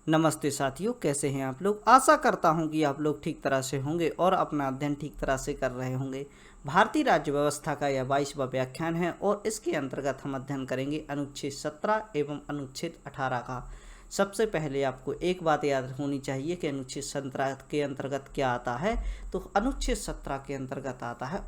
नमस्ते साथियों, कैसे हैं आप लोग। आशा करता हूं कि आप लोग ठीक तरह से होंगे और अपना अध्ययन ठीक तरह से कर रहे होंगे। भारतीय राज्य व्यवस्था का यह 22वां व्याख्यान है और इसके अंतर्गत हम अध्ययन करेंगे अनुच्छेद 17 एवं अनुच्छेद 18 का। सबसे पहले आपको एक बात याद होनी चाहिए कि अनुच्छेद 17 के अंतर्गत क्या आता है। तो अनुच्छेद 17 के अंतर्गत आता है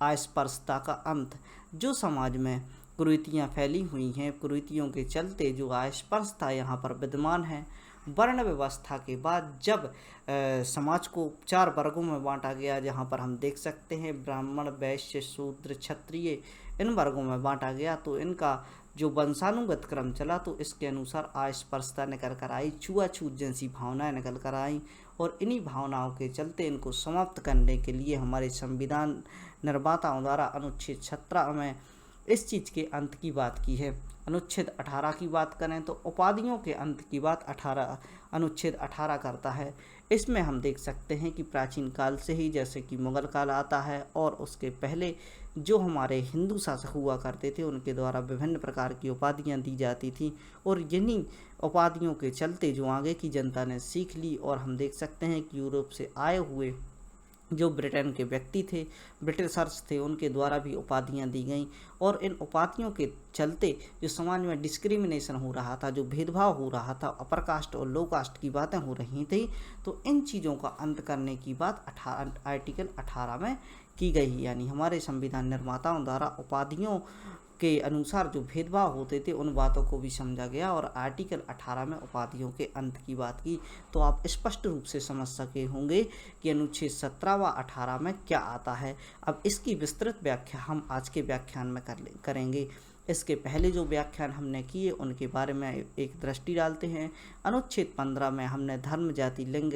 अस्पृश्यता का अंत। जो समाज में कुरीतियाँ फैली हुई हैं, कुरीतियों के चलते जो अस्पृश्यता यहाँ पर विद्यमान है, वर्ण व्यवस्था के बाद जब समाज को 4 वर्गों में बांटा गया, जहाँ पर हम देख सकते हैं ब्राह्मण, वैश्य, शूद्र, क्षत्रिय, इन वर्गों में बांटा गया, तो इनका जो वंशानुगत क्रम चला तो इसके अनुसार अस्पृश्यता निकल कर आई, छुआछूत जैसी भावनाएं निकल कर आई। और इन्हीं भावनाओं के चलते इनको समाप्त करने के लिए हमारे संविधान निर्माताओं द्वारा अनुच्छेद 17 में इस चीज़ के अंत की बात की है। अनुच्छेद 18 की बात करें तो उपाधियों के अंत की बात अनुच्छेद 18 करता है। इसमें हम देख सकते हैं कि प्राचीन काल से ही, जैसे कि मुगल काल आता है और उसके पहले जो हमारे हिंदू शासक हुआ करते थे उनके द्वारा विभिन्न प्रकार की उपाधियां दी जाती थी, और इन्हीं उपाधियों के चलते जो आगे की जनता ने सीख ली। और हम देख सकते हैं कि यूरोप से आए हुए जो ब्रिटेन के व्यक्ति थे, ब्रिटिशर्स थे, उनके द्वारा भी उपाधियां दी गईं। और इन उपाधियों के चलते जो समाज में डिस्क्रिमिनेशन हो रहा था, जो भेदभाव हो रहा था, अपर कास्ट और लो कास्ट की बातें हो रही थी, तो इन चीज़ों का अंत करने की बात आर्टिकल 18 में की गई। यानी हमारे संविधान निर्माताओं द्वारा उपाधियों के अनुसार जो भेदभाव होते थे उन बातों को भी समझा गया और आर्टिकल 18 में उपाधियों के अंत की बात की। तो आप स्पष्ट रूप से समझ सके होंगे कि अनुच्छेद 17 व 18 में क्या आता है। अब इसकी विस्तृत व्याख्या हम आज के व्याख्यान में करेंगे। इसके पहले जो व्याख्यान हमने किए उनके बारे में एक दृष्टि डालते हैं। अनुच्छेद 15 में हमने धर्म, जाति, लिंग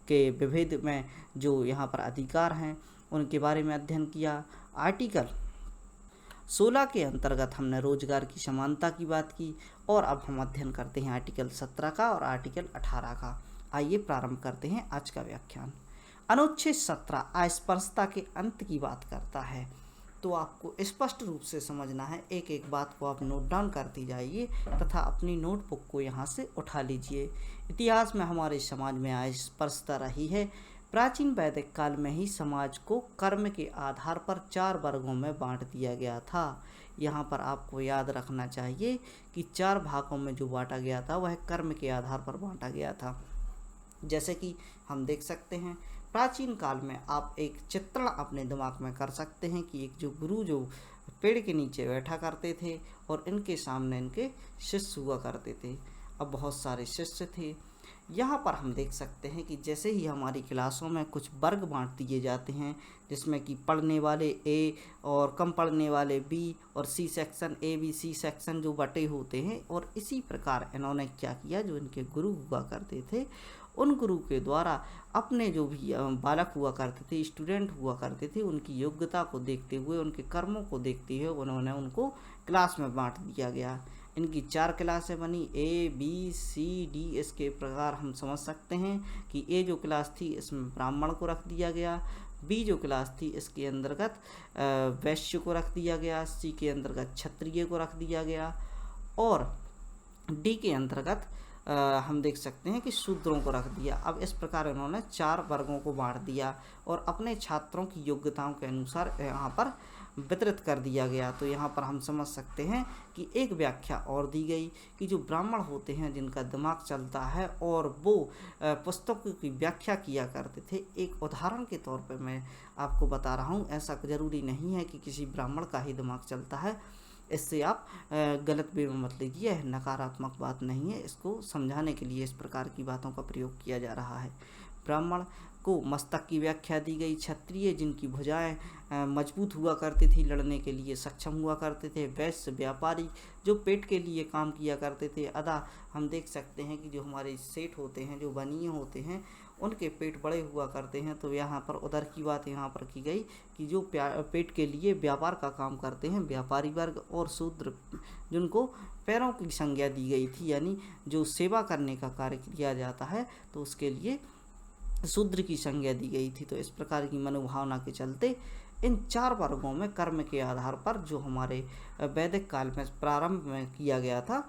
के विभेद में जो यहाँ पर अधिकार हैं उनके बारे में अध्ययन किया। आर्टिकल 16 के अंतर्गत हमने रोजगार की समानता की बात की। और अब हम अध्ययन करते हैं आर्टिकल 17 का और आर्टिकल 18 का। आइए प्रारंभ करते हैं आज का व्याख्यान। अनुच्छेद 17 अस्पृश्यता के अंत की बात करता है। तो आपको स्पष्ट रूप से समझना है, एक एक बात को आप नोट डाउन करती जाइए तथा अपनी नोटबुक को यहाँ से उठा लीजिए। इतिहास में हमारे समाज में अस्पृश्यता रही है। प्राचीन वैदिक काल में ही समाज को कर्म के आधार पर 4 वर्गों में बांट दिया गया था। यहाँ पर आपको याद रखना चाहिए कि 4 भागों में जो बांटा गया था वह कर्म के आधार पर बांटा गया था। जैसे कि हम देख सकते हैं प्राचीन काल में, आप एक चित्रण अपने दिमाग में कर सकते हैं कि एक जो गुरु जो पेड़ के नीचे बैठा करते थे और इनके सामने इनके शिष्य हुआ करते थे। अब बहुत सारे शिष्य थे। यहाँ पर हम देख सकते हैं कि जैसे ही हमारी क्लासों में कुछ वर्ग बांट दिए जाते हैं, जिसमें कि पढ़ने वाले ए और कम पढ़ने वाले बी और C section, A B C section जो बटे होते हैं। और इसी प्रकार इन्होंने क्या किया, जो इनके गुरु हुआ करते थे उन गुरु के द्वारा अपने जो भी बालक हुआ करते थे, स्टूडेंट हुआ करते थे, उनकी योग्यता को देखते हुए, उनके कर्मों को देखते हुए उन्होंने उनको क्लास में बांट दिया गया। इनकी 4 क्लासें बनी, ए बी सी डी। इसके प्रकार हम समझ सकते हैं कि ए जो क्लास थी इसमें ब्राह्मण को रख दिया गया, बी जो क्लास थी इसके अंतर्गत वैश्य को रख दिया गया, सी के अंतर्गत क्षत्रिय को रख दिया गया और डी के अंतर्गत हम देख सकते हैं कि शूद्रों को रख दिया। अब इस प्रकार इन्होंने 4 वर्गों को बांट दिया और अपने छात्रों की योग्यताओं के अनुसार यहाँ पर वितरित कर दिया गया। तो यहाँ पर हम समझ सकते हैं कि एक व्याख्या और दी गई कि जो ब्राह्मण होते हैं, जिनका दिमाग चलता है और वो पुस्तकों की व्याख्या किया करते थे। एक उदाहरण के तौर पे मैं आपको बता रहा हूँ, ऐसा ज़रूरी नहीं है कि किसी ब्राह्मण का ही दिमाग चलता है। इससे आप गलत वे में मत लीजिए, नकारात्मक बात नहीं है। इसको समझाने के लिए इस प्रकार की बातों का प्रयोग किया जा रहा है। ब्राह्मण को मस्तक की व्याख्या दी गई, क्षत्रिय जिनकी भुजाएं मजबूत हुआ करती थी, लड़ने के लिए सक्षम हुआ करते थे, वैश्य व्यापारी जो पेट के लिए काम किया करते थे। अदा हम देख सकते हैं कि जो हमारे सेठ होते हैं, जो बनिए होते हैं, उनके पेट बड़े हुआ करते हैं। तो यहाँ पर उधर की बात यहाँ पर की गई कि जो पेट के लिए व्यापार का काम करते हैं व्यापारी वर्ग, और शूद्र जिनको पैरों की संज्ञा दी गई थी, यानी जो सेवा करने का कार्य किया जाता है तो उसके लिए शूद्र की संज्ञा दी गई थी। तो इस प्रकार की मनोभावना के चलते इन 4 वर्गों में कर्म के आधार पर जो हमारे वैदिक काल में प्रारंभ में किया गया था,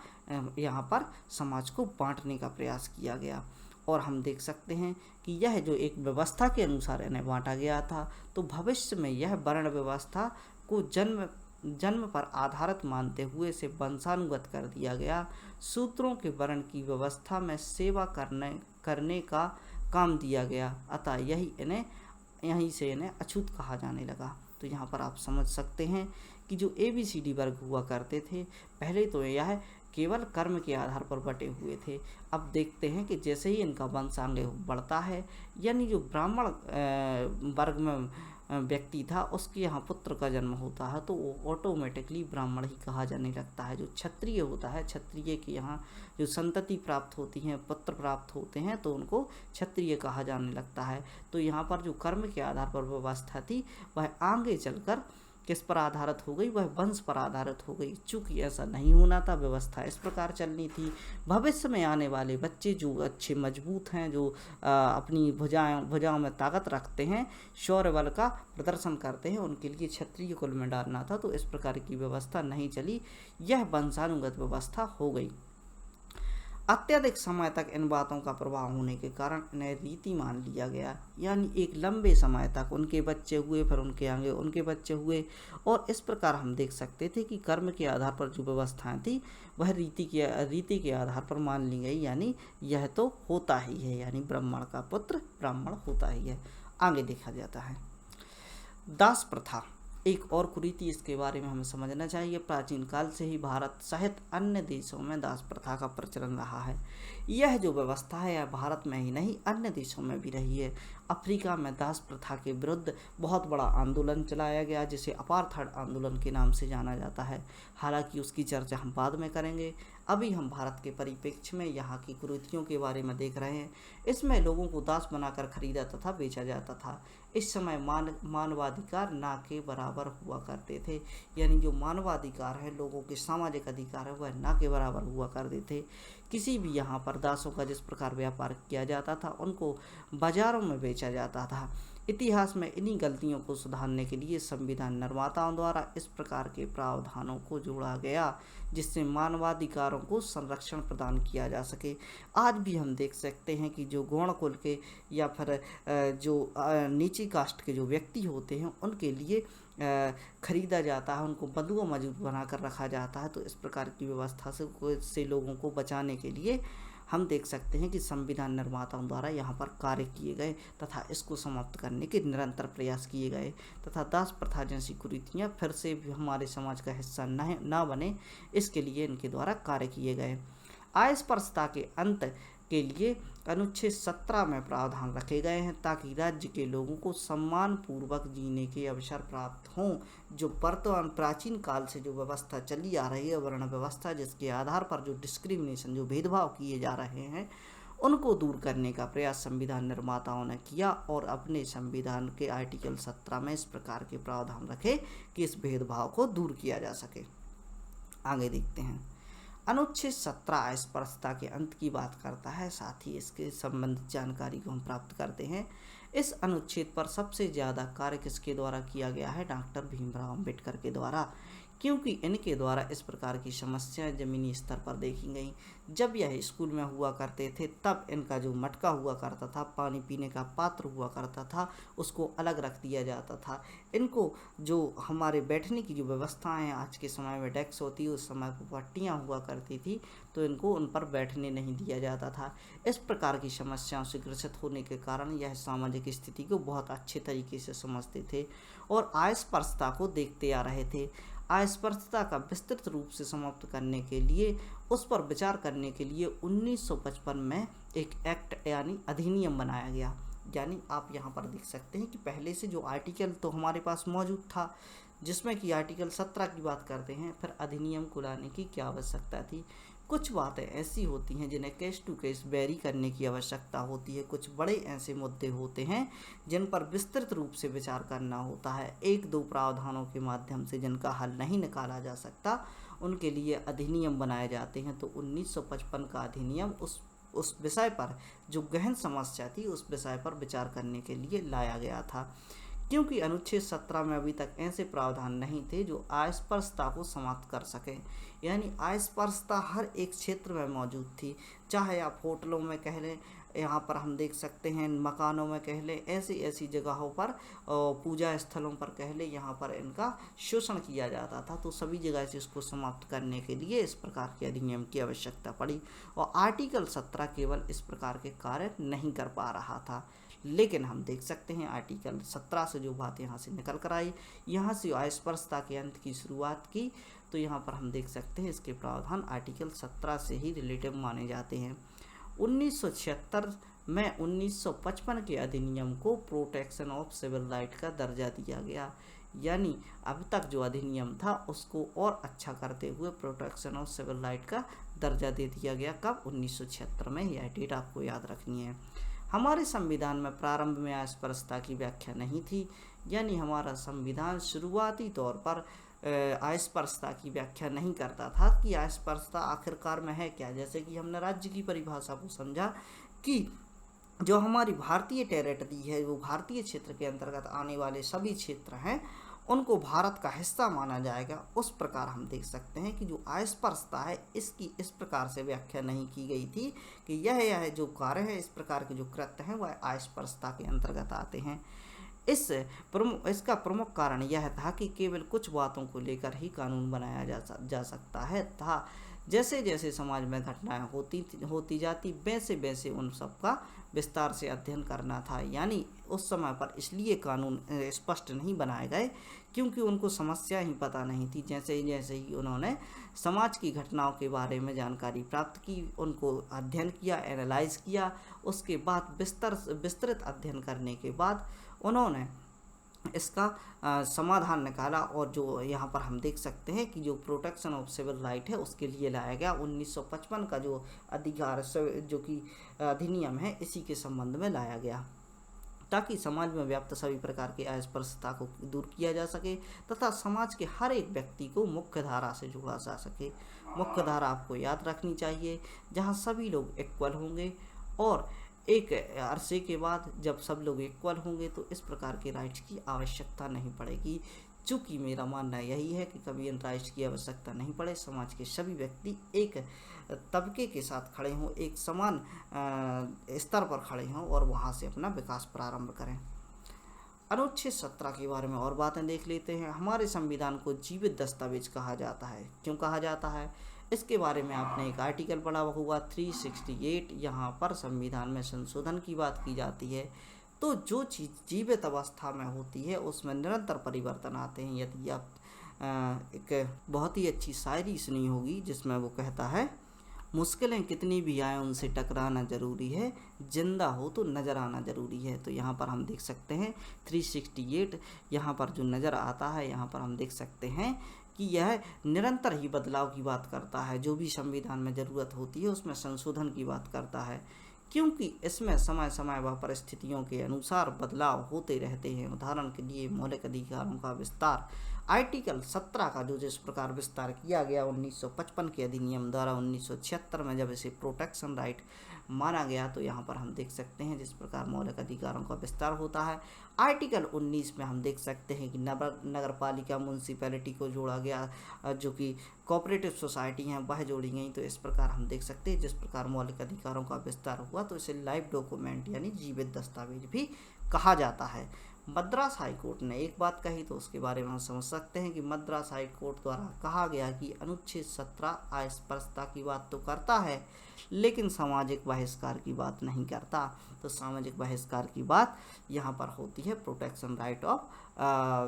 यहाँ पर समाज को बांटने का प्रयास किया गया। और हम देख सकते हैं कि यह जो एक व्यवस्था के अनुसार इन्हें बांटा गया था, तो भविष्य में यह वर्ण व्यवस्था को जन्म पर आधारित मानते हुए इसे वंशानुगत कर दिया गया। सूत्रों के वर्ण की व्यवस्था में सेवा करने का काम दिया गया, अतः यहीं से इन्हें अछूत कहा जाने लगा। तो यहाँ पर आप समझ सकते हैं कि जो ABCD वर्ग हुआ करते थे, पहले तो यह केवल कर्म के आधार पर बटे हुए थे। अब देखते हैं कि जैसे ही इनका वंश आगे बढ़ता है, यानी जो ब्राह्मण वर्ग में व्यक्ति था उसके यहाँ पुत्र का जन्म होता है, तो वो ऑटोमेटिकली ब्राह्मण ही कहा जाने लगता है। जो क्षत्रिय होता है, क्षत्रिय के यहाँ जो संतति प्राप्त होती हैं, पुत्र प्राप्त होते हैं, तो उनको क्षत्रिय कहा जाने लगता है। तो यहाँ पर जो कर्म के आधार पर व्यवस्था थी वह आगे चलकर किस पर आधारित हो गई, वह वंश पर आधारित हो गई। चूँकि ऐसा नहीं होना था, व्यवस्था इस प्रकार चलनी थी। भविष्य में आने वाले बच्चे जो अच्छे मजबूत हैं, जो अपनी भुजाओं में ताकत रखते हैं, शौर्य बल का प्रदर्शन करते हैं, उनके लिए क्षत्रिय कुल में डालना था। तो इस प्रकार की व्यवस्था नहीं चली, यह वंशानुगत व्यवस्था हो गई। अत्यधिक समय तक इन बातों का प्रभाव होने के कारण इन्हें रीति मान लिया गया, यानी एक लंबे समय तक उनके बच्चे हुए, फिर उनके आगे उनके बच्चे हुए, और इस प्रकार हम देख सकते थे कि कर्म के आधार पर जो व्यवस्थाएं थी वह रीति के आधार पर मान ली गई, यानी यह तो होता ही है, यानी ब्राह्मण का पुत्र ब्राह्मण होता ही है। आगे देखा जाता है दास प्रथा, एक और कुरीति, इसके बारे में हमें समझना चाहिए। प्राचीन काल से ही भारत सहित अन्य देशों में दास प्रथा का प्रचलन रहा है। यह जो व्यवस्था है यह भारत में ही नहीं अन्य देशों में भी रही है। अफ्रीका में दास प्रथा के विरुद्ध बहुत बड़ा आंदोलन चलाया गया, जिसे अपार्थाइड आंदोलन के नाम से जाना जाता है। हालांकि उसकी चर्चा हम बाद में करेंगे। अभी हम भारत के परिप्रेक्ष्य में यहाँ की कुरीतियों के बारे में देख रहे हैं। इसमें लोगों को दास बनाकर खरीदा तथा बेचा जाता था। इस समय मानवाधिकार ना के बराबर हुआ करते थे, यानी जो मानवाधिकार है, लोगों के सामाजिक अधिकार है, वह ना के बराबर हुआ करते थे। किसी भी यहाँ पर दासों का जिस प्रकार व्यापार किया जाता था, उनको बाजारों में बेचा जाता था। इतिहास में इन्हीं गलतियों को सुधारने के लिए संविधान निर्माताओं द्वारा इस प्रकार के प्रावधानों को जोड़ा गया, जिससे मानवाधिकारों को संरक्षण प्रदान किया जा सके। आज भी हम देख सकते हैं कि जो गौण कुल के या फिर जो नीची कास्ट के जो व्यक्ति होते हैं, उनके लिए खरीदा जाता है, उनको बंधुआ मजदूर बनाकर रखा जाता है। तो इस प्रकार की व्यवस्था से लोगों को बचाने के लिए हम देख सकते हैं कि संविधान निर्माताओं द्वारा यहाँ पर कार्य किए गए तथा इसको समाप्त करने के निरंतर प्रयास किए गए, तथा दास प्रथा जैसी कुरीतियाँ फिर से भी हमारे समाज का हिस्सा न बने, इसके लिए इनके द्वारा कार्य किए गए। अस्पृश्यता के अंत के लिए अनुच्छेद 17 में प्रावधान रखे गए हैं, ताकि राज्य के लोगों को सम्मान पूर्वक जीने के अवसर प्राप्त हों। जो वर्तमान प्राचीन काल से जो व्यवस्था चली आ रही है, वर्ण व्यवस्था, जिसके आधार पर जो डिस्क्रिमिनेशन, जो भेदभाव किए जा रहे हैं, उनको दूर करने का प्रयास संविधान निर्माताओं ने किया और अपने संविधान के आर्टिकल 17 में इस प्रकार के प्रावधान रखे कि इस भेदभाव को दूर किया जा सके। आगे देखते हैं। अनुच्छेद 17 अस्पृश्यता के अंत की बात करता है, साथ ही इसके संबंधित जानकारी को हम प्राप्त करते हैं। इस अनुच्छेद पर सबसे ज़्यादा कार्य किसके द्वारा किया गया है? डॉक्टर भीमराव अंबेडकर के द्वारा, क्योंकि इनके द्वारा इस प्रकार की समस्याएं ज़मीनी स्तर पर देखी गई। जब यह स्कूल में हुआ करते थे, तब इनका जो मटका हुआ करता था, पानी पीने का पात्र हुआ करता था, उसको अलग रख दिया जाता था। इनको जो हमारे बैठने की जो व्यवस्थाएं हैं, आज के समय में डेस्क होती है, उस समय पर पट्टियाँ हुआ करती थी, तो इनको उन पर बैठने नहीं दिया जाता था। इस प्रकार की समस्याओं से ग्रसित होने के कारण यह सामाजिक स्थिति को बहुत अच्छे तरीके से समझते थे और अस्पृश्यता को देखते आ रहे थे। अस्पृश्यता का विस्तृत रूप से समाप्त करने के लिए, उस पर विचार करने के लिए 1955 में एक एक्ट यानी अधिनियम बनाया गया। यानी आप यहाँ पर देख सकते हैं कि पहले से जो आर्टिकल तो हमारे पास मौजूद था, जिसमें कि आर्टिकल 17 की बात करते हैं, फिर अधिनियम को लाने की क्या आवश्यकता थी। कुछ बातें ऐसी होती हैं जिन्हें केस टू केस वेरी करने की आवश्यकता होती है। कुछ बड़े ऐसे मुद्दे होते हैं जिन पर विस्तृत रूप से विचार करना होता है। एक दो प्रावधानों के माध्यम से जिनका हल नहीं निकाला जा सकता, उनके लिए अधिनियम बनाए जाते हैं। तो 1955 का अधिनियम उस विषय पर, जो गहन समस्या थी, उस विषय पर विचार करने के लिए लाया गया था। क्योंकि अनुच्छेद 17 में अभी तक ऐसे प्रावधान नहीं थे जो अस्पृश्यता को समाप्त कर सकें। यानी अस्पृश्यता हर एक क्षेत्र में मौजूद थी, चाहे आप होटलों में कह लें, यहाँ पर हम देख सकते हैं मकानों में कह लें, ऐसी ऐसी जगहों पर, पूजा स्थलों पर कह लें, यहाँ पर इनका शोषण किया जाता था। तो सभी जगह से इसको समाप्त करने के लिए इस प्रकार के अधिनियम की आवश्यकता पड़ी और आर्टिकल 17 केवल इस प्रकार के कार्य नहीं कर पा रहा था। लेकिन हम देख सकते हैं आर्टिकल 17 से जो बात यहाँ से निकल कर आई, यहाँ से अस्पृश्यता के अंत की शुरुआत की, तो यहाँ पर हम देख सकते हैं इसके प्रावधान आर्टिकल 17 से ही रिलेटिव माने जाते हैं। 1976 में 1955 के अधिनियम को प्रोटेक्शन ऑफ सिविल राइट का दर्जा दिया गया। यानी अब तक जो अधिनियम था उसको और अच्छा करते हुए प्रोटेक्शन ऑफ सिविल राइट का दर्जा दे दिया गया। कब? 1976 में। यह डेट आपको याद रखनी है। हमारे संविधान में प्रारंभ में अस्पृश्यता की व्याख्या नहीं थी, यानी हमारा संविधान शुरुआती तौर पर अस्पृश्यता की व्याख्या नहीं करता था कि अस्पृश्यता आखिरकार में है क्या। जैसे कि हमने राज्य की परिभाषा को समझा कि जो हमारी भारतीय टेरिटरी है, वो भारतीय क्षेत्र के अंतर्गत आने वाले सभी क्षेत्र हैं, उनको भारत का हिस्सा माना जाएगा। उस प्रकार हम देख सकते हैं कि जो अस्पृश्यता है इसकी इस प्रकार से व्याख्या नहीं की गई थी कि यह जो कार्य है, इस प्रकार के जो कृत्य हैं वह अस्पृश्यता के अंतर्गत आते हैं। इसका प्रमुख कारण यह था कि केवल कुछ बातों को लेकर ही कानून बनाया जा सकता है था। जैसे जैसे समाज में घटनाएं होती जाती वैसे वैसे उन सब का विस्तार से अध्ययन करना था। यानी उस समय पर इसलिए कानून स्पष्ट नहीं बनाए गए क्योंकि उनको समस्या ही पता नहीं थी। जैसे जैसे ही उन्होंने समाज की घटनाओं के बारे में जानकारी प्राप्त की, उनको अध्ययन किया, एनालाइज किया, उसके बाद विस्तृत अध्ययन करने के बाद उन्होंने इसका समाधान निकाला। और जो यहाँ पर हम देख सकते हैं कि जो प्रोटेक्शन ऑफ सिविल राइट है उसके लिए लाया गया 1955 का जो अधिकार जो कि अधिनियम है, इसी के संबंध में लाया गया ताकि समाज में व्याप्त सभी प्रकार के अस्पृश्यता को दूर किया जा सके तथा समाज के हर एक व्यक्ति को मुख्य धारा से जोड़ा जा सके। मुख्य धारा आपको याद रखनी चाहिए, जहाँ सभी लोग इक्वल होंगे और एक अरसे के बाद जब सब लोग इक्वल होंगे तो इस प्रकार के राइट्स की आवश्यकता नहीं पड़ेगी। चूँकि मेरा मानना यही है कि कभी इन राइट्स की आवश्यकता नहीं पड़े, समाज के सभी व्यक्ति एक तबके के साथ खड़े हों, एक समान स्तर पर खड़े हों और वहाँ से अपना विकास प्रारंभ करें। अनुच्छेद 17 के बारे में और बातें देख लेते हैं। हमारे संविधान को जीवित दस्तावेज कहा जाता है। क्यों कहा जाता है? इसके बारे में आपने एक आर्टिकल पढ़ा होगा 368। यहाँ पर संविधान में संशोधन की बात की जाती है। तो जो चीज़ जीवित अवस्था में होती है उसमें निरंतर परिवर्तन आते हैं। यदि आप एक बहुत ही अच्छी शायरी सुनी होगी जिसमें वो कहता है, मुश्किलें कितनी भी आए उनसे टकराना ज़रूरी है, जिंदा हो तो नज़र आना ज़रूरी है। तो यहाँ पर हम देख सकते हैं 368 यहाँ पर जो नज़र आता है, यहाँ पर हम देख सकते हैं कि यह निरंतर ही बदलाव की बात करता है। जो भी संविधान में ज़रूरत होती है उसमें संशोधन की बात करता है, क्योंकि इसमें समय समय व परिस्थितियों के अनुसार बदलाव होते रहते हैं। उदाहरण के लिए मौलिक अधिकारों का विस्तार आर्टिकल 17 का जो जिस प्रकार विस्तार किया गया 1955 के अधिनियम द्वारा 1976 में जब इसे प्रोटेक्शन राइट माना गया, तो यहाँ पर हम देख सकते हैं जिस प्रकार मौलिक अधिकारों का विस्तार होता है। आर्टिकल 19 में हम देख सकते हैं कि नगर पालिका म्यूनसिपैलिटी को जोड़ा गया, जो कि कोऑपरेटिव सोसाइटी हैं वह जोड़ी गई। तो इस प्रकार हम देख सकते हैं जिस प्रकार मौलिक अधिकारों का विस्तार हुआ, तो इसे लाइव डॉक्यूमेंट यानी जीवित दस्तावेज भी कहा जाता है। मद्रास हाई कोर्ट ने एक बात कही तो उसके बारे में हम समझ सकते हैं कि मद्रास हाई कोर्ट द्वारा कहा गया कि अनुच्छेद 17 अस्पृश्यता की बात तो करता है लेकिन सामाजिक बहिष्कार की बात नहीं करता। तो सामाजिक बहिष्कार की बात यहाँ पर होती है प्रोटेक्शन राइट ऑफ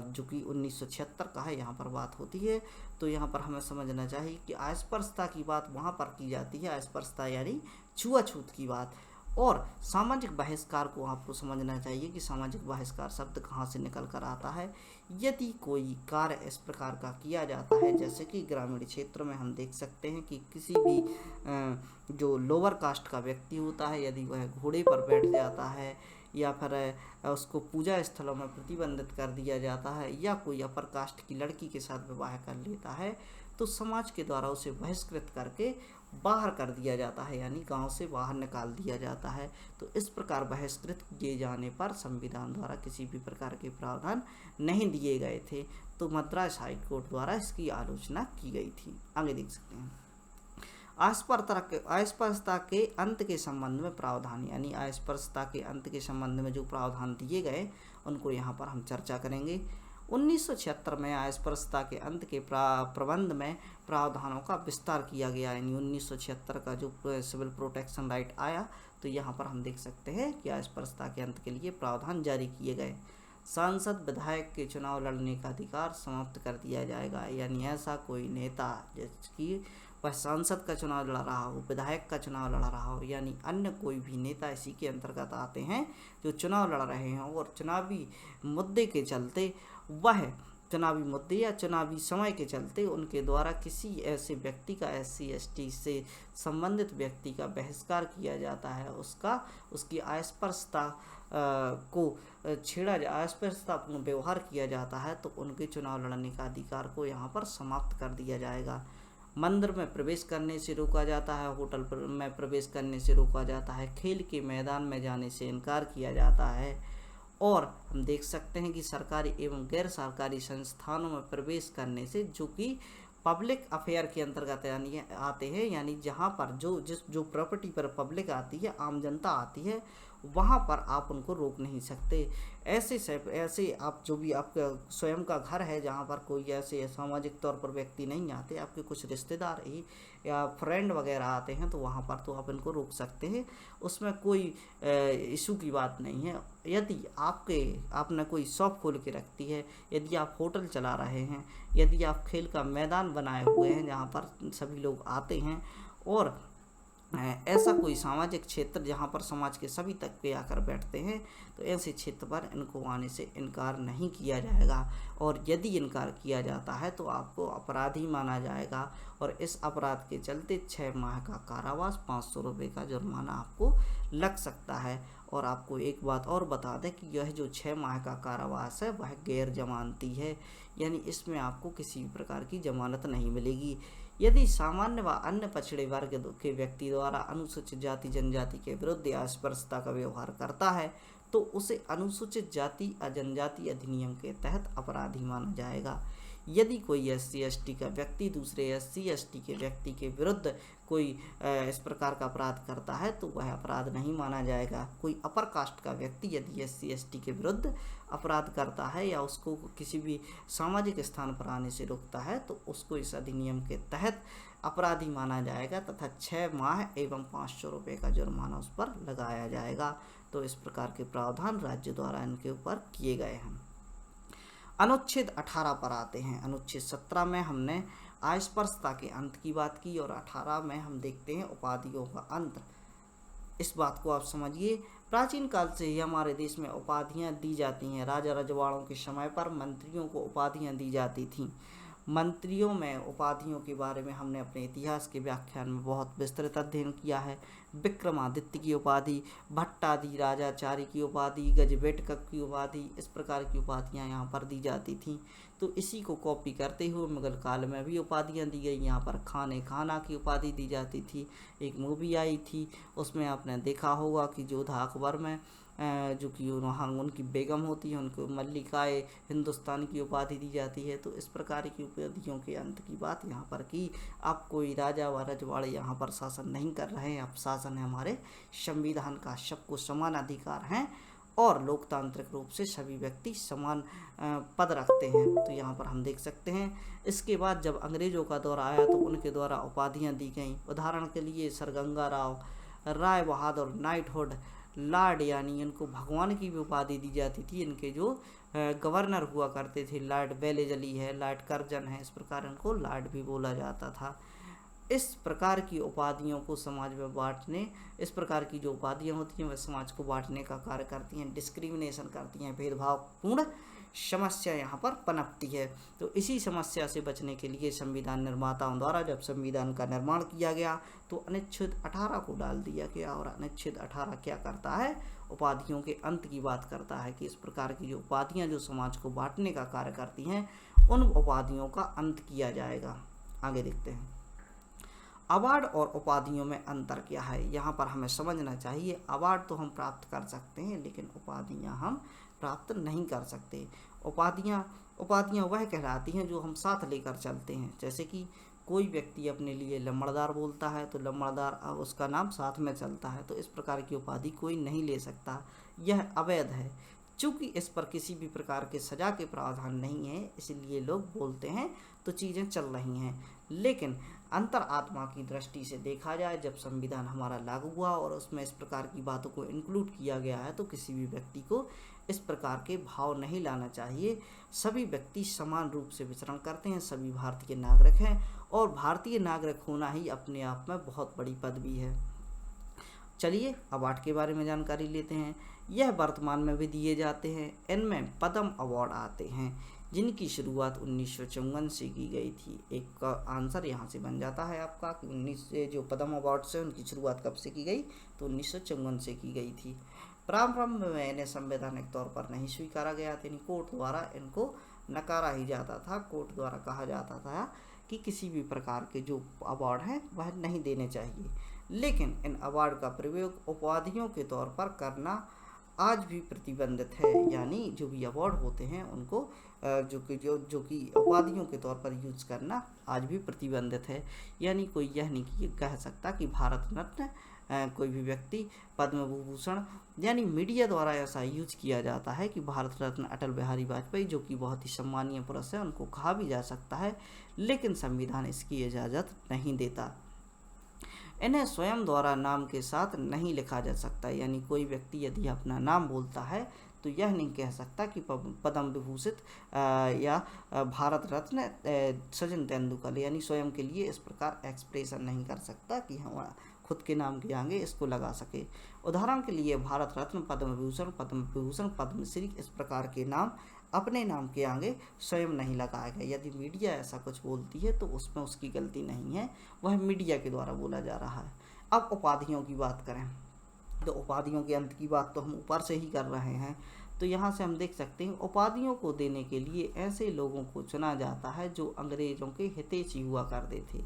जो कि 1976 का है, यहाँ पर बात होती है। तो यहाँ पर हमें समझना चाहिए कि अस्पृश्यता की बात वहाँ पर की जाती है, अस्पृश्यता यानी छुआछूत की बात। और सामाजिक बहिष्कार को आपको समझना चाहिए कि सामाजिक बहिष्कार शब्द कहाँ से निकल कर आता है। यदि कोई कार्य इस प्रकार का किया जाता है, जैसे कि ग्रामीण क्षेत्र में हम देख सकते हैं कि किसी भी जो लोअर कास्ट का व्यक्ति होता है, यदि वह घोड़े पर बैठ जाता है या फिर उसको पूजा स्थलों में प्रतिबंधित कर दिया जाता है या कोई अपर कास्ट की लड़की के साथ विवाह कर लेता है, तो समाज के द्वारा उसे बहिष्कृत करके बाहर कर दिया जाता है, यानी गांव से बाहर निकाल दिया जाता है। तो इस प्रकार बहिष्कृत किए जाने पर संविधान द्वारा किसी भी प्रकार के प्रावधान नहीं दिए गए थे। तो मद्रास हाईकोर्ट द्वारा इसकी आलोचना की गई थी। आगे देख सकते हैं अस्पृश्यता के अंत के संबंध में प्रावधान, यानी अस्पृश्यता के अंत के संबंध में जो प्रावधान दिए गए उनको यहाँ पर हम चर्चा करेंगे। 1976 में अस्पृश्यता के अंत के प्रबंध में प्रावधानों का विस्तार किया गया, यानी 1976 का जो सिविल प्रोटेक्शन राइट आया, तो यहाँ पर हम देख सकते हैं कि अस्पृश्यता के अंत के लिए प्रावधान जारी किए गए। सांसद विधायक के चुनाव लड़ने का अधिकार समाप्त कर दिया जाएगा, यानी ऐसा कोई नेता जिसकी वह सांसद का चुनाव लड़ रहा हो, विधायक का चुनाव लड़ रहा हो, यानी अन्य कोई भी नेता इसी के अंतर्गत आते हैं जो चुनाव लड़ रहे हैं और चुनावी मुद्दे के चलते वह चुनावी मुद्दे या चुनावी समय के चलते उनके द्वारा किसी ऐसे व्यक्ति का SC ST से संबंधित व्यक्ति का बहिष्कार किया जाता है, उसकी अस्पृश्यता को छेड़ा अस्पृश्यतापूर्ण व्यवहार किया जाता है, तो उनके चुनाव लड़ने का अधिकार को यहाँ पर समाप्त कर दिया जाएगा। मंदिर में प्रवेश करने से रोका जाता है, होटल में प्रवेश करने से रोका जाता है, खेल के मैदान में जाने से इनकार किया जाता है। और हम देख सकते हैं कि सरकारी एवं गैर सरकारी संस्थानों में प्रवेश करने से, जो कि पब्लिक अफेयर के अंतर्गत यानी आते हैं, यानी जहां पर जो प्रॉपर्टी पर पब्लिक आती है, आम जनता आती है, वहां पर आप उनको रोक नहीं सकते। ऐसे आप जो भी आपका स्वयं का घर है जहां पर कोई ऐसे सामाजिक तौर पर व्यक्ति नहीं आते, आपके कुछ रिश्तेदार ही या फ्रेंड वगैरह आते हैं, तो वहां पर तो आप इनको रोक सकते हैं, उसमें कोई इशू की बात नहीं है। यदि आपने कोई शॉप खोल के रखती है, यदि आप होटल चला रहे हैं, यदि आप खेल का मैदान बनाए हुए हैं जहाँ पर सभी लोग आते हैं, और ऐसा कोई सामाजिक क्षेत्र जहाँ पर समाज के सभी तबके आकर बैठते हैं, तो ऐसे क्षेत्र पर इनको आने से इनकार नहीं किया जाएगा। और यदि इनकार किया जाता है तो आपको अपराधी माना जाएगा, और इस अपराध के चलते 6 माह का कारावास, 500 रुपये का जुर्माना आपको लग सकता है। और आपको एक बात और बता दें कि यह जो 6 माह का कारावास है वह गैर जमानती है, यानी इसमें आपको किसी भी प्रकार की जमानत नहीं मिलेगी। यदि सामान्य व अन्य पछड़े वर्ग के व्यक्ति द्वारा अनुसूचित जाति जनजाति के विरुद्ध या अस्पृश्यता का व्यवहार करता है, तो उसे अनुसूचित जाति जनजाति अधिनियम के तहत अपराधी माना जाएगा। यदि कोई SC ST का व्यक्ति दूसरे SC ST के व्यक्ति के विरुद्ध कोई इस प्रकार का अपराध करता है, तो वह अपराध नहीं माना जाएगा। कोई अपर कास्ट का व्यक्ति यदि SC ST के विरुद्ध अपराध करता है या उसको किसी भी सामाजिक स्थान पर आने से रोकता है, तो उसको इस अधिनियम के तहत अपराधी माना जाएगा तथा 6 माह एवं 500 रुपये का जुर्माना उस पर लगाया जाएगा। तो इस प्रकार के प्रावधान राज्य द्वारा इनके ऊपर किए गए हैं। अनुच्छेद 18 पर आते हैं। अनुच्छेद 17 में हमने अस्पृश्यता के अंत की बात की, और 18 में हम देखते हैं उपाधियों का अंत। इस बात को आप समझिए, प्राचीन काल से ही हमारे देश में उपाधियां दी जाती हैं। राजा रजवाड़ों के समय पर मंत्रियों को उपाधियां दी जाती थीं। मंत्रियों में उपाधियों के बारे में हमने अपने इतिहास के व्याख्यान में बहुत विस्तृत अध्ययन किया है। विक्रमादित्य की उपाधि, भट्टादि राजाचारी की उपाधि, गजबेटकक की उपाधि, इस प्रकार की उपाधियां यहाँ पर दी जाती थीं। तो इसी को कॉपी करते हुए मुगल काल में भी उपाधियां दी गई। यहाँ पर खाना की उपाधि दी जाती थी। एक मूवी आई थी, उसमें आपने देखा होगा कि जोधा अकबर में जो कि वहाँ उनकी बेगम होती है, उनको मल्लिकाए हिंदुस्तान की उपाधि दी जाती है। तो इस प्रकार की उपाधियों के अंत की बात यहाँ पर की। अब कोई राजा व रजवाड़े यहाँ पर शासन नहीं कर रहे हैं, अब शासन है हमारे संविधान का। सबको समान अधिकार हैं और लोकतांत्रिक रूप से सभी व्यक्ति समान पद रखते हैं। तो यहाँ पर हम देख सकते हैं। इसके बाद जब अंग्रेजों का दौर आया तो उनके द्वारा उपाधियाँ दी गईं। उदाहरण के लिए sir Ganga Rao, Rai Bahadur, knighthood, Lord, यानी इनको भगवान की भी उपाधि दी जाती थी। इनके जो गवर्नर हुआ करते थे, लॉर्ड वेलेजली है, लॉर्ड कर्जन है, इस प्रकार इनको लॉर्ड भी बोला जाता था। इस प्रकार की उपाधियों को समाज में बांटने, इस प्रकार की जो उपाधियां होती हैं वह समाज को बांटने का कार्य करती हैं, डिस्क्रिमिनेशन करती हैं, भेदभावपूर्ण समस्या यहाँ पर पनपती है। तो इसी समस्या से बचने के लिए संविधान निर्माताओं द्वारा जब संविधान का निर्माण किया गया तो अनुच्छेद 18 को डाल दिया गया। और अनुच्छेद 18 क्या करता है? उपाधियों के अंत की बात करता है कि इस प्रकार की जो उपाधियाँ जो समाज को बांटने का कार्य करती हैं, उन उपाधियों का अंत किया जाएगा। आगे देखते हैं। अवार्ड और उपाधियों में अंतर क्या है, यहाँ पर हमें समझना चाहिए। अवार्ड तो हम प्राप्त कर सकते हैं लेकिन उपाधियाँ हम प्राप्त नहीं कर सकते। उपाधियाँ वह कहलाती हैं जो हम साथ लेकर चलते हैं। जैसे कि कोई व्यक्ति अपने लिए लम्बड़दार बोलता है तो लम्बड़दार उसका नाम साथ में चलता है, तो इस प्रकार की उपाधि कोई नहीं ले सकता, यह अवैध है। चूँकि इस पर किसी भी प्रकार के सज़ा के प्रावधान नहीं है इसलिए लोग बोलते हैं तो चीज़ें चल रही हैं। लेकिन अंतर आत्मा की दृष्टि से देखा जाए, जब संविधान हमारा लागू हुआ और उसमें इस प्रकार की बातों को इंक्लूड किया गया है, तो किसी भी व्यक्ति को इस प्रकार के भाव नहीं लाना चाहिए। सभी व्यक्ति समान रूप से विचरण करते हैं, सभी भारतीय नागरिक हैं और भारतीय नागरिक होना ही अपने आप में बहुत बड़ी पदवी है। चलिए अवार्ड के बारे में जानकारी लेते हैं। यह वर्तमान में भी दिए जाते हैं। इनमें पद्म अवार्ड आते हैं जिनकी शुरुआत 1954 से की गई थी। एक का आंसर यहाँ से बन जाता है आपका कि जो पद्म अवार्ड्स हैं उनकी शुरुआत कब से की गई, तो 1954 से की गई थी। प्रारंभ में इन्हें संवैधानिक तौर पर नहीं स्वीकारा गया था, कोर्ट द्वारा इनको नकारा ही जाता था। कोर्ट द्वारा कहा जाता था कि किसी भी प्रकार के जो अवार्ड हैं वह नहीं देने चाहिए। लेकिन इन अवार्ड का प्रयोग उपाधियों के तौर पर करना आज भी प्रतिबंधित है। यानी जो भी अवार्ड होते हैं उनको जो कि उपाधियों के तौर पर यूज करना आज भी प्रतिबंधित है। यानी कोई यह नहीं कह सकता कि भारत रत्न कोई भी व्यक्ति पद्म विभूषण, यानी मीडिया द्वारा ऐसा यूज किया जाता है कि भारत रत्न अटल बिहारी वाजपेयी जो कि बहुत ही सम्मानीय पुरुष है उनको कहा भी जा सकता है, लेकिन संविधान इसकी इजाज़त नहीं देता। इन्हें स्वयं द्वारा नाम के साथ नहीं लिखा जा सकता। यानी कोई व्यक्ति यदि अपना नाम बोलता है तो यह नहीं कह सकता कि पद्म विभूषित या भारत रत्न सचिन तेंदुलकर, यानी स्वयं के लिए इस प्रकार एक्सप्रेशन नहीं कर सकता कि हम खुद के नाम के आगे इसको लगा सके। उदाहरण के लिए भारत रत्न, पद्म विभूषण, पद्मश्री इस प्रकार के नाम अपने नाम के आगे स्वयं नहीं लगाया गया। यदि मीडिया ऐसा कुछ बोलती है तो उसमें उसकी गलती नहीं है, वह मीडिया के द्वारा बोला जा रहा है। अब उपाधियों की बात करें तो उपाधियों के अंत की बात तो हम ऊपर से ही कर रहे हैं। तो यहाँ से हम देख सकते हैं उपाधियों को देने के लिए ऐसे लोगों को चुना जाता है जो अंग्रेजों के हितैषी हुआ करते थे।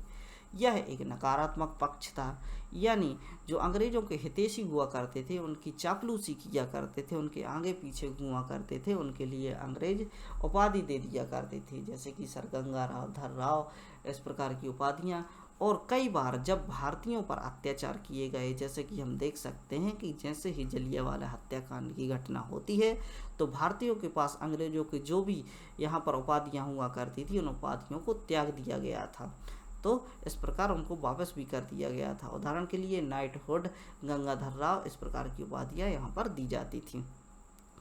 यह एक नकारात्मक पक्ष था। यानी जो अंग्रेजों के हितैषी हुआ करते थे उनकी चापलूसी किया करते थे, उनके आगे पीछे घुमा करते थे, उनके लिए अंग्रेज उपाधि दे दिया करते थे, जैसे कि सर गंगा राव, धर राव, इस प्रकार की उपाधियाँ। और कई बार जब भारतीयों पर अत्याचार किए गए, जैसे कि हम देख सकते हैं कि जैसे ही जलियांवाला हत्याकांड की घटना होती है तो भारतीयों के पास अंग्रेजों के जो भी यहाँ पर उपाधियाँ हुआ करती थी उन उपाधियों को त्याग दिया गया था, तो इस प्रकार उनको वापस भी कर दिया गया था। उदाहरण के लिए नाइटहुड, गंगाधर राव, इस प्रकार की उपाधियाँ यहाँ पर दी जाती थी।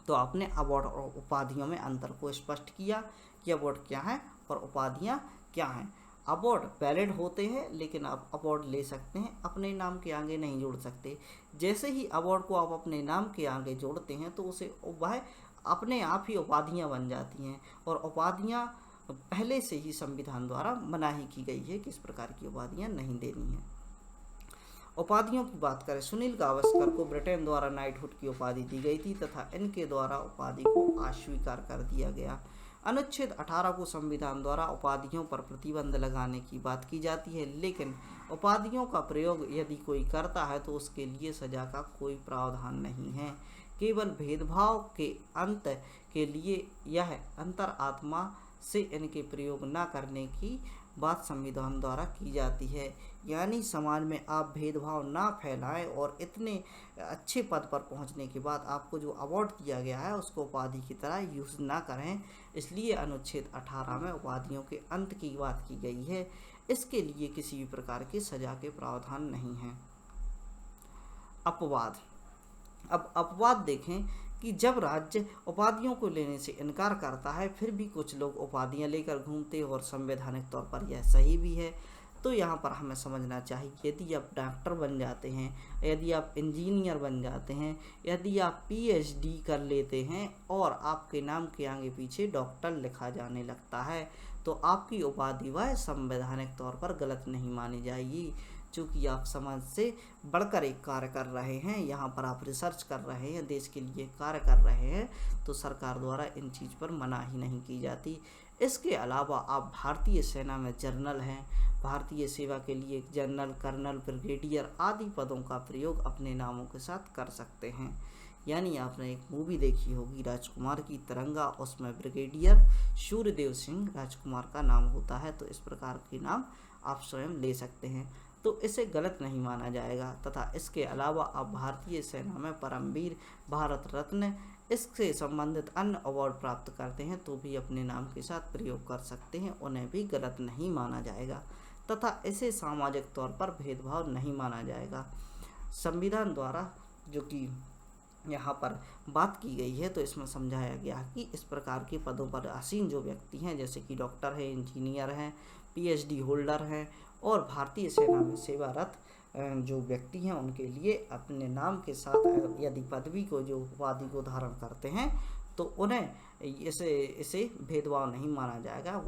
तो आपने अवार्ड और उपाधियों में अंतर को स्पष्ट किया कि अवार्ड क्या है और उपाधियाँ क्या हैं। अवार्ड वैलिड होते हैं लेकिन आप अवार्ड ले सकते हैं, अपने नाम के आगे नहीं जोड़ सकते। जैसे ही अवार्ड को आप अपने नाम के आगे जोड़ते हैं तो उसे वह अपने आप ही उपाधियाँ बन जाती हैं, और उपाधियाँ पहले से ही संविधान द्वारा मनाही की गई है कि इस प्रकार की उपाधियाँ नहीं देनी है। उपाधियों की बात करें, सुनील गावस्कर को ब्रिटेन द्वारा नाइटहुड की उपाधि दी गई थी तथा इनके द्वारा उपाधि को अस्वीकार कर दिया गया। अनुच्छेद 18 को संविधान द्वारा उपाधियों पर प्रतिबंध लगाने की बात की जाती है, लेकिन उपाधियों का प्रयोग यदि कोई करता है तो उसके लिए सजा का कोई प्रावधान नहीं है। केवल भेदभाव के अंत के लिए यह अंतर आत्मा से इनके प्रयोग न करने की बात संविधान द्वारा की जाती है। यानी समाज में आप भेदभाव ना फैलाएं और इतने अच्छे पद पर पहुंचने के बाद आपको जो अवार्ड दिया गया है उसको उपाधि की तरह यूज़ ना करें। इसलिए अनुच्छेद 18 में उपाधियों के अंत की बात की गई है। इसके लिए किसी भी प्रकार की सजा के प्रावधान नहीं है। अपवाद। अब अपवाद देखें कि जब राज्य उपाधियों को लेने से इनकार करता है फिर भी कुछ लोग उपाधियां लेकर घूमते हैं और संवैधानिक तौर पर यह सही भी है। तो यहाँ पर हमें समझना चाहिए, यदि आप डॉक्टर बन जाते हैं, यदि आप इंजीनियर बन जाते हैं, यदि आप पीएचडी कर लेते हैं और आपके नाम के आगे पीछे डॉक्टर लिखा जाने लगता है तो आपकी उपाधि वह संवैधानिक तौर पर गलत नहीं मानी जाएगी। चूँकि आप समाज से बढ़कर एक कार्य कर रहे हैं, यहाँ पर आप रिसर्च कर रहे हैं, देश के लिए कार्य कर रहे हैं, तो सरकार द्वारा इन चीज़ पर मनाही नहीं की जाती। इसके अलावा आप भारतीय सेना में जनरल हैं, भारतीय सेवा के लिए जनरल, कर्नल, ब्रिगेडियर आदि पदों का प्रयोग अपने नामों के साथ कर सकते हैं। यानी आपने एक मूवी देखी होगी राजकुमार की तिरंगा, उसमें ब्रिगेडियर सूर्यदेव सिंह राजकुमार का नाम होता है, तो इस प्रकार के नाम आप स्वयं ले सकते हैं, तो इसे गलत नहीं माना जाएगा। तथा इसके अलावा आप भारतीय सेना में परमवीर, भारत रत्न, इससे संबंधित अन्य अवार्ड प्राप्त करते हैं तो भी अपने नाम के साथ प्रयोग कर सकते हैं, उन्हें भी गलत नहीं माना जाएगा तथा इसे सामाजिक तौर पर भेदभाव नहीं माना जाएगा। संविधान द्वारा जो कि यहाँ पर बात की गई है तो इसमें समझाया गया कि इस प्रकार के पदों पर आसीन जो व्यक्ति हैं, जैसे कि डॉक्टर हैं, इंजीनियर हैं, पीएचडी होल्डर हैं और भारतीय सेना में सेवारत जो व्यक्ति हैं, उनके लिए अपने नाम के साथ यदि पदवी को, जो उपाधि को धारण करते हैं तो उन्हें इसे भेदभाव नहीं माना जाएगा,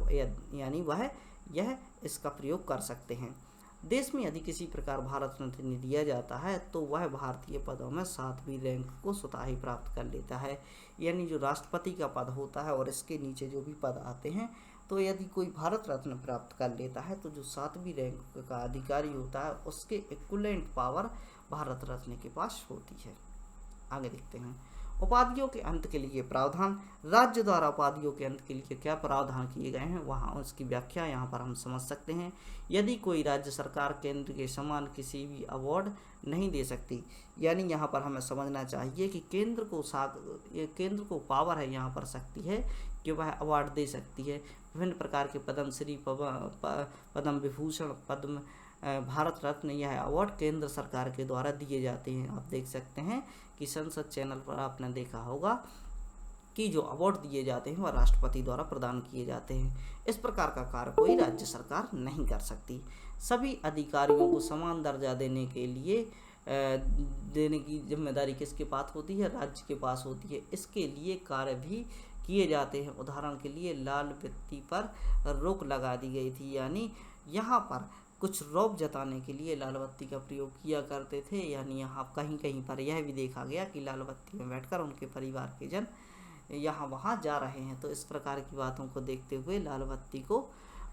यानी वह यह इसका प्रयोग कर सकते हैं। देश में यदि किसी प्रकार भारत रत्न दिया जाता है तो वह भारतीय पदों में 7वीं रैंक को स्वतः ही प्राप्त कर लेता है। यानी जो राष्ट्रपति का पद होता है और इसके नीचे जो भी पद आते हैं, तो यदि कोई भारत रत्न प्राप्त कर लेता है तो जो 7वीं रैंक का अधिकारी होता है उसके इक्विवेलेंट पावर भारत रत्न के पास होती है। आगे देखते हैं उपाधियों के अंत के लिए प्रावधान। राज्य द्वारा उपाधियों के अंत के लिए क्या प्रावधान किए गए हैं, वहाँ उसकी व्याख्या यहाँ पर हम समझ सकते हैं। यदि कोई राज्य सरकार केंद्र के समान किसी भी अवार्ड नहीं दे सकती, यानी यहाँ पर हमें समझना चाहिए कि केंद्र को पावर है, यहाँ पर शक्ति है कि वह अवार्ड दे सकती है। विभिन्न प्रकार के पद्मश्री, पद्म विभूषण, पद्म भारत रत्न, यह अवार्ड केंद्र सरकार के द्वारा दिए जाते हैं। आप देख सकते हैं कि संसद चैनल पर आपने देखा होगा कि जो अवार्ड दिए जाते हैं वह राष्ट्रपति द्वारा प्रदान किए जाते हैं। इस प्रकार का कार्य कोई राज्य सरकार नहीं कर सकती। सभी अधिकारियों को समान दर्जा देने के लिए देने की जिम्मेदारी किसके पास होती है, राज्य के पास होती है। इसके लिए कार्य भी किए जाते हैं। उदाहरण के लिए लाल बत्ती पर रोक लगा दी गई थी, यानी यहाँ पर कुछ रौब जताने के लिए लाल बत्ती का प्रयोग किया करते थे। यानी यहाँ कहीं कहीं पर यह भी देखा गया कि लाल बत्ती में बैठकर उनके परिवार के जन यहाँ वहाँ जा रहे हैं, तो इस प्रकार की बातों को देखते हुए लाल बत्ती को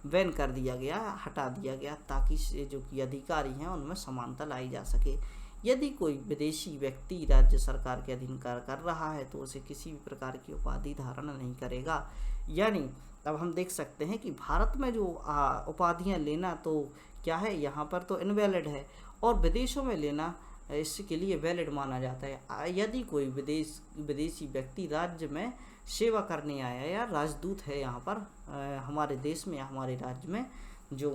बैन कर दिया गया, हटा दिया गया, ताकि जो कि अधिकारी हैं उनमें समानता लाई जा सके। यदि कोई विदेशी व्यक्ति राज्य सरकार के अधीन कार्य कर रहा है तो उसे किसी भी प्रकार की उपाधि धारण नहीं करेगा। यानी अब हम देख सकते हैं कि भारत में जो उपाधियां लेना तो क्या है, यहाँ पर तो इनवैलिड है, और विदेशों में लेना इसके लिए वैलिड माना जाता है। यदि कोई विदेशी व्यक्ति राज्य में सेवा करने आया या राजदूत है यहाँ पर हमारे देश में या हमारे राज्य में, जो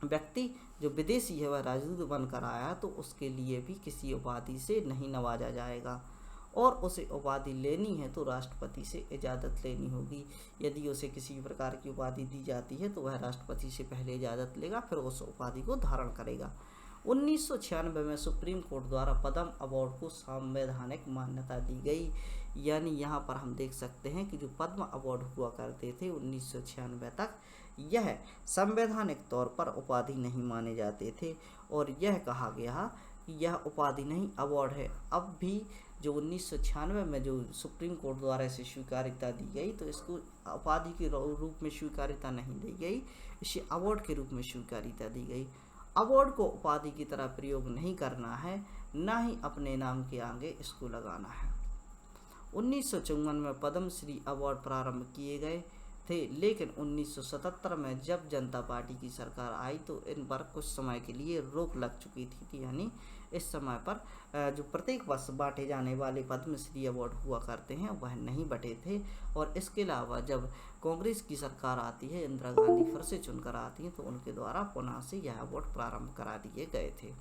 व्यक्ति जो विदेशी है वह राजदूत बनकर आया, तो उसके लिए भी किसी उपाधि से नहीं नवाजा जाएगा, और उसे उपाधि लेनी है तो राष्ट्रपति से इजाज़त लेनी होगी। यदि उसे किसी प्रकार की उपाधि दी जाती है तो वह राष्ट्रपति से पहले इजाज़त लेगा, फिर उस उपाधि को धारण करेगा। 1996 में सुप्रीम कोर्ट द्वारा पद्म अवार्ड को संवैधानिक मान्यता दी गई। यानी यहाँ पर हम देख सकते हैं कि जो पद्म अवार्ड हुआ करते थे 1996 तक, यह संवैधानिक तौर पर उपाधि नहीं माने जाते थे, और यह कहा गया कि यह उपाधि नहीं अवार्ड है। अब भी जो 1996 में जो सुप्रीम कोर्ट द्वारा इसे स्वीकार्यता दी गई, तो इसको उपाधि के रूप में स्वीकार्यता नहीं दी गई, इसे अवार्ड के रूप में स्वीकार्यता दी गई। अवार्ड को उपाधि की तरह प्रयोग नहीं करना है, ना ही अपने नाम के आगे इसको लगाना है। 1954 में पद्मश्री अवार्ड प्रारंभ किए गए थे, लेकिन 1977 में जब जनता पार्टी की सरकार आई तो इन पर कुछ समय के लिए रोक लग चुकी थी। यानी इस समय पर जो प्रत्येक वर्ष बांटे जाने वाले पद्मश्री अवार्ड हुआ करते हैं वह नहीं बटे थे, और इसके अलावा जब कांग्रेस की सरकार आती है, इंदिरा गांधी फिर से चुनकर आती हैं, तो उनके द्वारा पुनः से यह अवार्ड प्रारंभ करा दिए गए थे।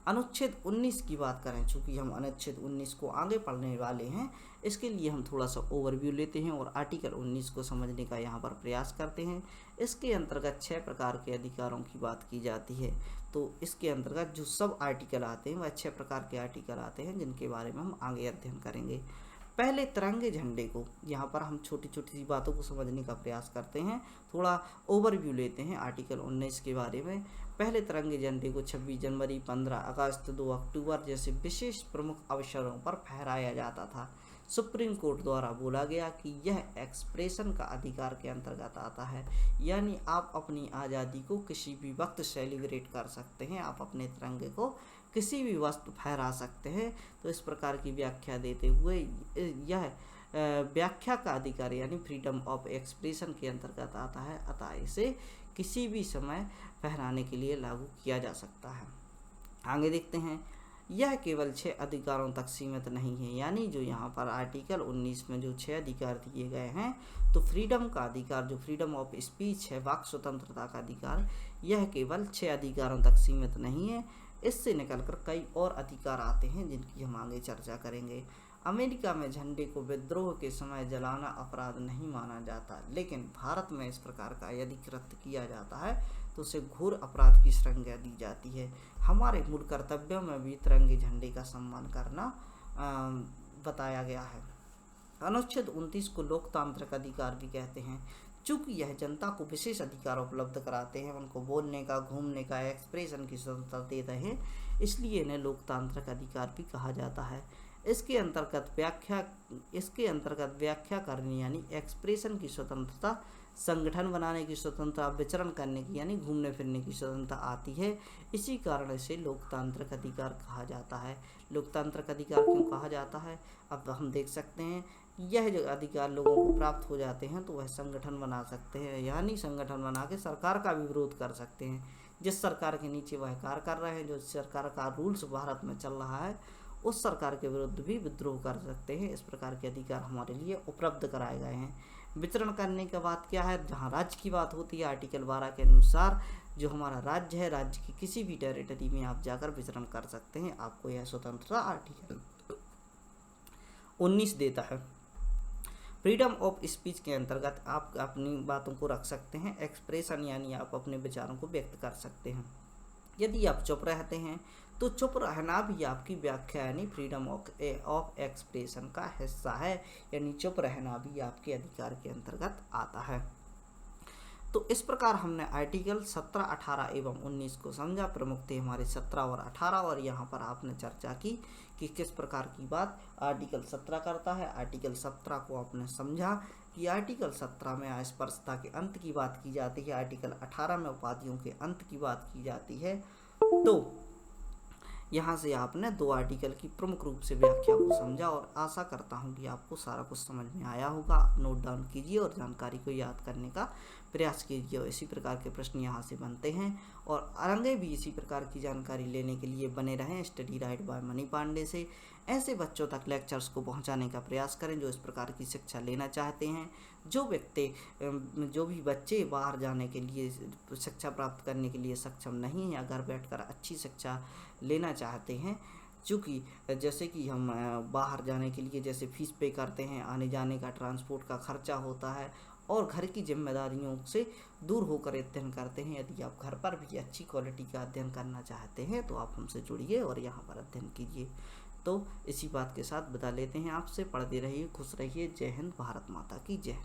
अनुच्छेद 19 की बात करें, चूँकि हम अनुच्छेद 19 को आगे पढ़ने वाले हैं, इसके लिए हम थोड़ा सा ओवरव्यू लेते हैं और आर्टिकल 19 को समझने का यहाँ पर प्रयास करते हैं। इसके अंतर्गत 6 प्रकार के अधिकारों की बात की जाती है। तो इसके अंतर्गत जो सब आर्टिकल आते हैं वह 6 प्रकार के आर्टिकल आते हैं, जिनके बारे में हम आगे अध्ययन करेंगे। पहले तिरंगे झंडे को, यहाँ पर हम छोटी छोटी सी बातों को समझने का प्रयास करते हैं, थोड़ा ओवरव्यू लेते हैं आर्टिकल 19 के बारे में। पहले तिरंगे झंडे को 26 जनवरी, 15 अगस्त, 2 अक्टूबर जैसे विशेष प्रमुख अवसरों पर फहराया जाता था। सुप्रीम कोर्ट द्वारा बोला गया कि यह एक्सप्रेशन का अधिकार के अंतर्गत आता है, यानी आप अपनी आज़ादी को किसी भी वक्त सेलिब्रेट कर सकते हैं, आप अपने तिरंगे को किसी भी वक्त फहरा सकते हैं। तो इस प्रकार की व्याख्या देते हुए यह व्याख्या का अधिकार यानी फ्रीडम ऑफ एक्सप्रेशन के अंतर्गत आता है, अतः इसे किसी भी समय फहराने के लिए लागू किया जा सकता है। आगे देखते हैं, यह केवल 6 अधिकारों तक सीमित नहीं है, यानी जो यहाँ पर आर्टिकल 19 में जो 6 अधिकार दिए गए हैं, तो फ्रीडम का अधिकार जो फ्रीडम ऑफ स्पीच है, वाक स्वतंत्रता का अधिकार, यह केवल 6 अधिकारों तक सीमित नहीं है, इससे निकलकर कई और अधिकार आते हैं जिनकी हम आगे चर्चा करेंगे। अमेरिका में झंडे को विद्रोह के समय जलाना अपराध नहीं माना जाता, लेकिन भारत में इस प्रकार का यदि कृत्य किया जाता है तो उसे घोर अपराध की संज्ञा दी जाती है। हमारे मूल कर्तव्यों में भी तिरंगे झंडे का सम्मान करना बताया गया है। अनुच्छेद 29 को लोकतांत्रिक अधिकार भी कहते हैं, चूँकि यह जनता को विशेष अधिकार उपलब्ध कराते हैं, उनको बोलने का, घूमने का, एक्सप्रेशन की स्वतंत्रता देते हैं, इसलिए इन्हें लोकतांत्रिक अधिकार भी कहा जाता है। इसके अंतर्गत व्याख्या करने यानी एक्सप्रेशन की स्वतंत्रता, संगठन बनाने की स्वतंत्रता, विचरण करने की यानी घूमने फिरने की स्वतंत्रता आती है। इसी कारण इसे लोकतांत्रिक अधिकार कहा जाता है। लोकतांत्रिक अधिकार क्यों कहा जाता है, अब हम देख सकते हैं। यह जो अधिकार लोगों को प्राप्त हो जाते हैं तो वह संगठन बना सकते हैं, यानी संगठन बना के सरकार का भी विरोध कर सकते हैं। जिस सरकार के नीचे वह कार्य कर रहे हैं, जो सरकार का रूल्स भारत में चल रहा है, उस सरकार के विरुद्ध भी विद्रोह कर सकते हैं। इस प्रकार के अधिकार हमारे लिए उपलब्ध कराए गए हैं। विचरण करने की बात क्या है, जहाँ राज्य की बात होती है, आर्टिकल 12 के अनुसार जो हमारा राज्य है, राज्य की किसी भी टेरिटरी में आप जाकर विचरण कर सकते हैं, आपको यह स्वतंत्रता आर्टिकल 19 देता है। फ्रीडम ऑफ स्पीच के अंतर्गत आप अपनी बातों को रख सकते हैं, एक्सप्रेशन यानी आप अपने विचारों को व्यक्त कर सकते हैं। यदि आप चुप रहते हैं तो चुप रहना भी आपकी व्याख्या यानी फ्रीडम ऑफ एक्सप्रेशन का हिस्सा है, यानी चुप रहना भी आपके अधिकार के अंतर्गत आता है। तो इस प्रकार हमने आर्टिकल 17, 18 एवं 19 को समझा। प्रमुख थे हमारे 17 और 18, और यहाँ पर आपने चर्चा की कि किस प्रकार की बात आर्टिकल 17 करता है। आर्टिकल 17 को आपने समझा कि आर्टिकल 17 में अस्पृश्यता के अंत की बात की जाती है, आर्टिकल 18 में उपाधियों के अंत की बात की जाती है। तो यहाँ से आपने 2 आर्टिकल की प्रमुख रूप से व्याख्या को समझा, और आशा करता हूँ कि आपको सारा कुछ समझ में आया होगा। नोट डाउन कीजिए और जानकारी को याद करने का प्रयास कीजिए, और इसी प्रकार के प्रश्न यहाँ से बनते हैं। और आगे भी इसी प्रकार की जानकारी लेने के लिए बने रहें study right by Mani Pandey से। ऐसे बच्चों तक लेक्चर्स को पहुँचाने का प्रयास करें जो इस प्रकार की शिक्षा लेना चाहते हैं। जो भी बच्चे बाहर जाने के लिए, शिक्षा प्राप्त करने के लिए सक्षम नहीं है या घर बैठकर अच्छी शिक्षा लेना चाहते हैं, चूँकि जैसे कि हम बाहर जाने के लिए जैसे फीस पे करते हैं, आने जाने का ट्रांसपोर्ट का खर्चा होता है, और घर की जिम्मेदारियों से दूर होकर अध्ययन करते हैं। यदि आप घर पर भी अच्छी क्वालिटी का अध्ययन करना चाहते हैं तो आप हमसे जुड़िए और यहाँ पर अध्ययन कीजिए। तो इसी बात के साथ बता लेते हैं आपसे। पढ़ते रहिए, खुश रहिए। जय हिंद, भारत माता की जय।